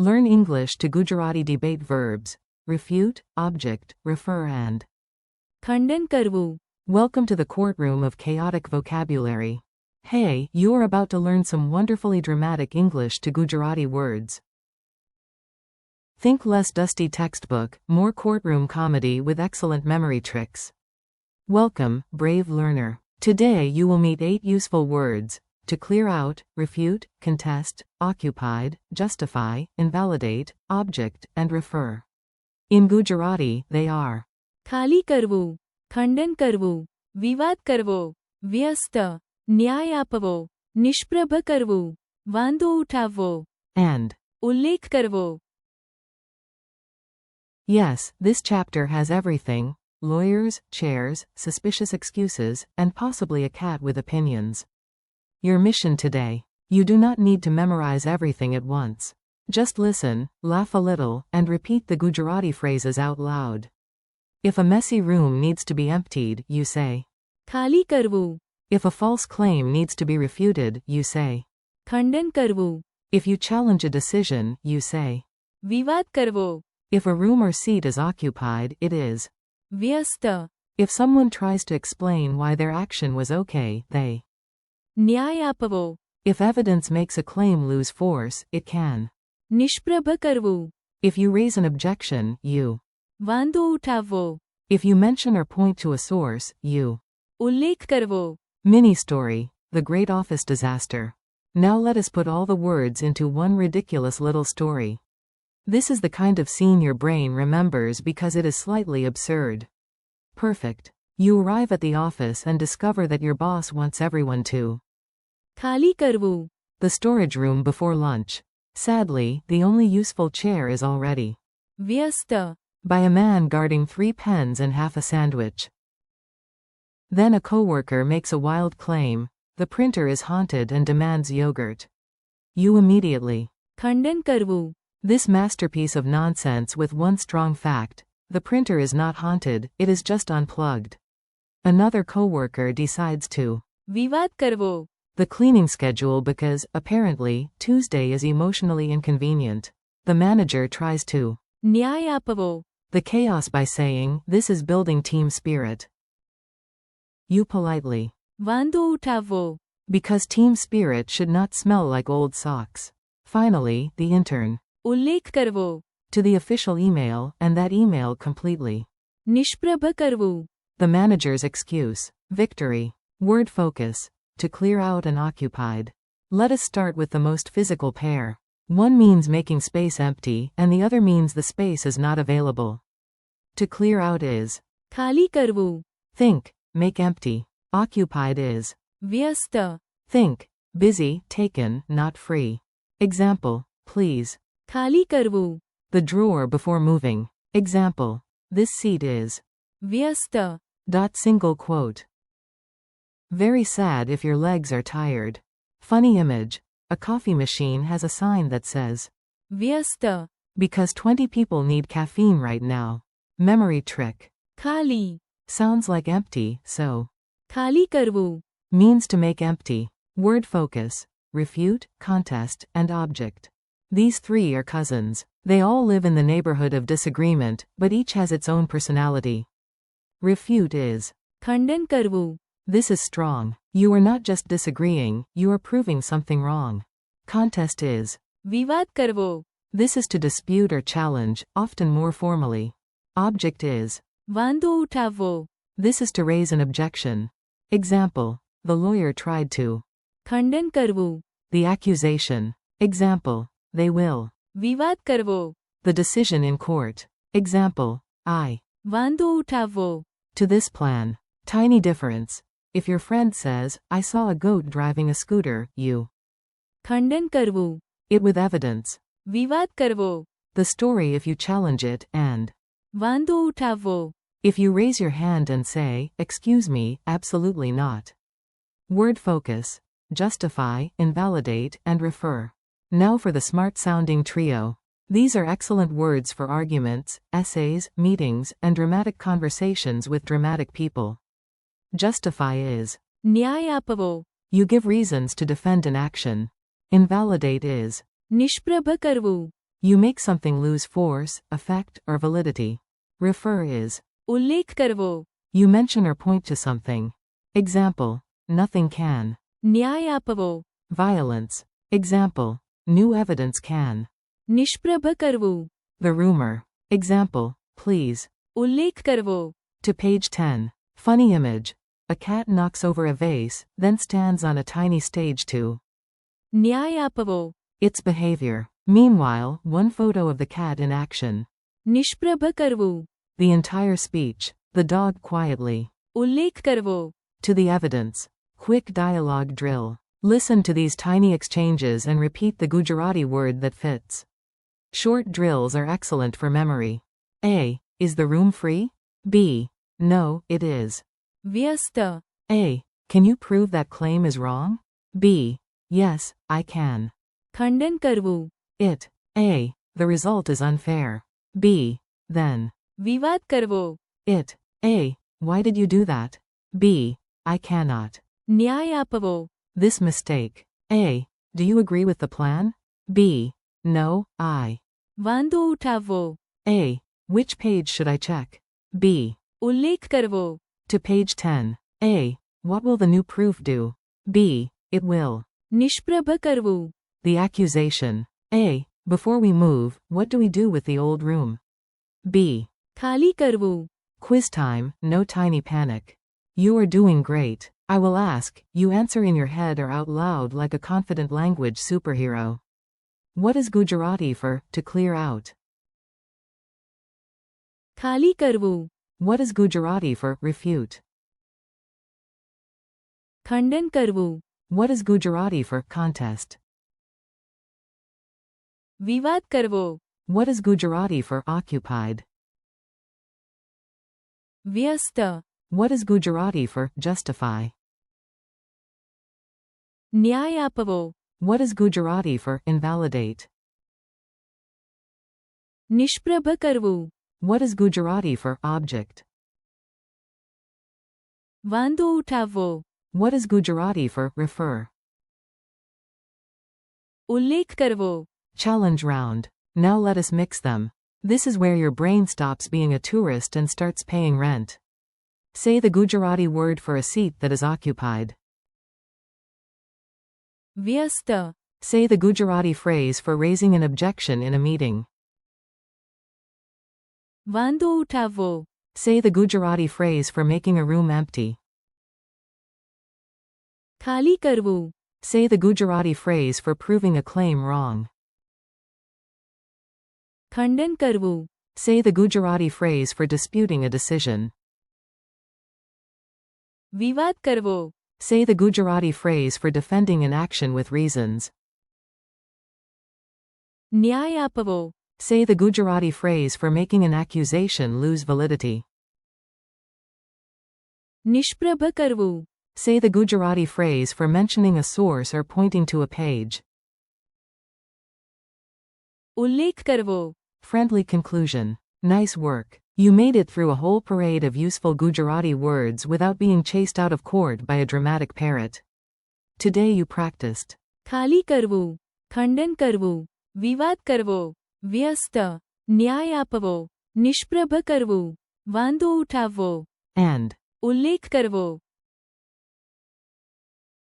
Learn English to Gujarati debate verbs, refute, object, refer and ખંડન કરવું. welcome to the courtroom of chaotic vocabulary. Hey, you are about to learn some wonderfully dramatic English to Gujarati words. Think less dusty textbook, more courtroom comedy with excellent memory tricks. Welcome, brave learner. Today you will meet 8 useful words: to clear out, refute, contest, occupied, justify, invalidate, object, and refer. In Gujarati, they are ખાલી કરવું, ખંડન કરવું, વિવાદ કરવો, વ્યસ્ત, ન્યાય આપવો, નિષ્પ્રભ કરવું, વાંધો ઉઠાવવો, and. ઉલ્લેખ કરવો. Yes, this chapter has everything: lawyers, chairs, suspicious excuses, and possibly a cat with opinions. Your mission today: you do not need to memorize everything at once. Just listen, laugh a little, and repeat the Gujarati phrases out loud. If a messy room needs to be emptied, you say ખાલી કરવું. If a false claim needs to be refuted, you say ખંડન કરવું. If you challenge a decision, you say વિવાદ કરવો. If a room or seat is occupied, it is વ્યસ્ત. If someone tries to explain why their action was okay, they ન્યાય આપવો. If evidence makes a claim lose force, it can. નિષ્પ્રભ કરવું. If you raise an objection, you. વાંધો ઉઠાવવો. If you mention or point to a source, you. ઉલ્લેખ કરવો. Mini story: the Great Office Disaster. Now let us put all the words into one ridiculous little story. This is the kind of scene your brain remembers because it is slightly absurd. Perfect. You arrive at the office and discover that your boss wants everyone to ખાલી કરવું. the storage room before lunch. Sadly, the only useful chair is already વ્યસ્ત. by a man guarding 3 pens and half a sandwich. Then a coworker makes a wild claim: the printer is haunted and demands yogurt. You immediately ખંડન કરવું. this masterpiece of nonsense with one strong fact: the printer is not haunted, it is just unplugged. Another coworker decides to વિવાદ કરવો. the cleaning schedule because, apparently, Tuesday is emotionally inconvenient. The manager tries to ન્યાય આપવો. the chaos by saying, this is building team spirit. You politely વાંધો ઉઠાવવો. because team spirit should not smell like old socks. Finally, the intern ઉલ્લેખ કરવો. to the official email, and that email completely. નિષ્પ્રભ કરવું. The manager's excuse. Victory. Word focus: to clear out and occupied. Let us start with the most physical pair. One means making space empty, and the other means the space is not available. To clear out is ખાલી કરવું. think, make empty. Occupied is વ્યસ્ત. think, busy, taken, not free. Example: please. ખાલી કરવું. The drawer before moving. Example: this seat is વ્યસ્ત. Single quote. Very sad if your legs are tired. Funny image: a coffee machine has a sign that says વ્યસ્ત. because 20 people need caffeine right now. Memory trick: ખાલી. sounds like empty, so ખાલી કરવું. means to make empty. Word focus: refute, contest, and object. These 3 are cousins. They all live in the neighborhood of disagreement, but each has its own personality. Refute is ખંડન કરવું. this is strong. You are not just disagreeing, you are proving something wrong. Contest is વિવાદ કરવો. this is to dispute or challenge, often more formally. Object is વાંધો ઉઠાવવો. this is to raise an objection. Example: the lawyer tried to ખંડન કરવું. the accusation. Example: they will વિવાદ કરવો. the decision in court. Example: I વાંધો ઉઠાવવો. to this plan. Tiny difference: if your friend says, I saw a goat driving a scooter, you ખંડન કરવું. it with evidence. વિવાદ કરવો. The story if you challenge it, and વાંધો ઉઠાવવો. if you raise your hand and say, excuse me, absolutely not. Word focus: justify, invalidate, and refer. Now for the smart-sounding trio. These are excellent words for arguments, essays, meetings, and dramatic conversations with dramatic people. Justify is ન્યાય આપવો. you give reasons to defend an action. Invalidate is નિષ્પ્રભ કરવું. You make something lose force, effect, or validity. Refer is. ઉલ્લેખ કરવો. You mention or point to something. Example. Nothing can. ન્યાય આપવો. Violence. Example. New evidence can. નિષ્પ્રભ કરવું. The rumor. Example. Please. ઉલ્લેખ કરવો. To page 10. Funny image. A cat knocks over a vase, then stands on a tiny stage to. ન્યાય આપવો. Its behavior. Meanwhile, one photo of the cat in action. નિષ્પ્રભ કરવું. The entire speech. The dog quietly. ઉલ્લેખ કરવો. To the evidence. Quick dialogue drill. Listen to these tiny exchanges and repeat the Gujarati word that fits. Short drills are excellent for memory. A. Is the room free? B. No, it is. વ્યસ્ત. A. Can you prove that claim is wrong? B. Yes, I can. ખંડન કરવું. It. A. The result is unfair. B. Then. વિવાદ કરવો. It. A. Why did you do that? B. I cannot. ન્યાય આપવો. This mistake. A. Do you agree with the plan? B. No, I. વાંધો ઉઠાવવો. A. Which page should I check? B. ઉલ્લેખ કરવો. To page 10. A. What will the new proof do? B. It will. નિષ્પ્રભ કરવું. The accusation. A. Before we move, what do we do with the old room? B. ખાલી કરવું. Quiz time, no tiny panic. You are doing great. I will ask, you answer in your head or out loud like a confident language superhero. What is Gujarati for, to clear out? ખાલી કરવું. What is Gujarati for, refute? ખંડન કરવું. What is Gujarati for, contest? વિવાદ કરવો. What is Gujarati for, occupied? વ્યસ્ત. What is Gujarati for, justify? ન્યાય આપવો. What is Gujarati for, invalidate? નિષ્પ્રભ કરવું. What is Gujarati for, object? વાંધો ઉઠાવવો. What is Gujarati for, refer? ઉલ્લેખ કરવો. Challenge round. Now let us mix them. This is where your brain stops being a tourist and starts paying rent. Say the Gujarati word for a seat that is occupied. વ્યસ્ત. Say the Gujarati phrase for raising an objection in a meeting. વાંધો ઉઠાવવો. Say the Gujarati phrase for making a room empty. ખાલી કરવું. Say the Gujarati phrase for proving a claim wrong. ખંડન કરવું. Say the Gujarati phrase for disputing a decision. વિવાદ કરવો. Say the Gujarati phrase for defending an action with reasons. ન્યાય આપવો. Say the Gujarati phrase for making an accusation lose validity. નિષ્પ્રભ કરવું. Say the Gujarati phrase for mentioning a source or pointing to a page. ઉલ્લેખ કરવો. Friendly conclusion. Nice work. You made it through a whole parade of useful Gujarati words without being chased out of court by a dramatic parrot. Today you practiced. ખાલી કરવું. ખંડન કરવું. વિવાદ કરવો. વ્યસ્ત. ન્યાય આપવો. નિષ્પ્રભ કરવું. વાંધો ઉઠાવવો. And. ઉલ્લેખ કરવો.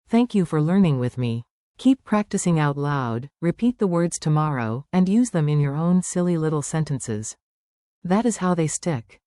Thank you for learning with me. Keep practicing out loud, repeat the words tomorrow, and use them in your own silly little sentences. That is how they stick.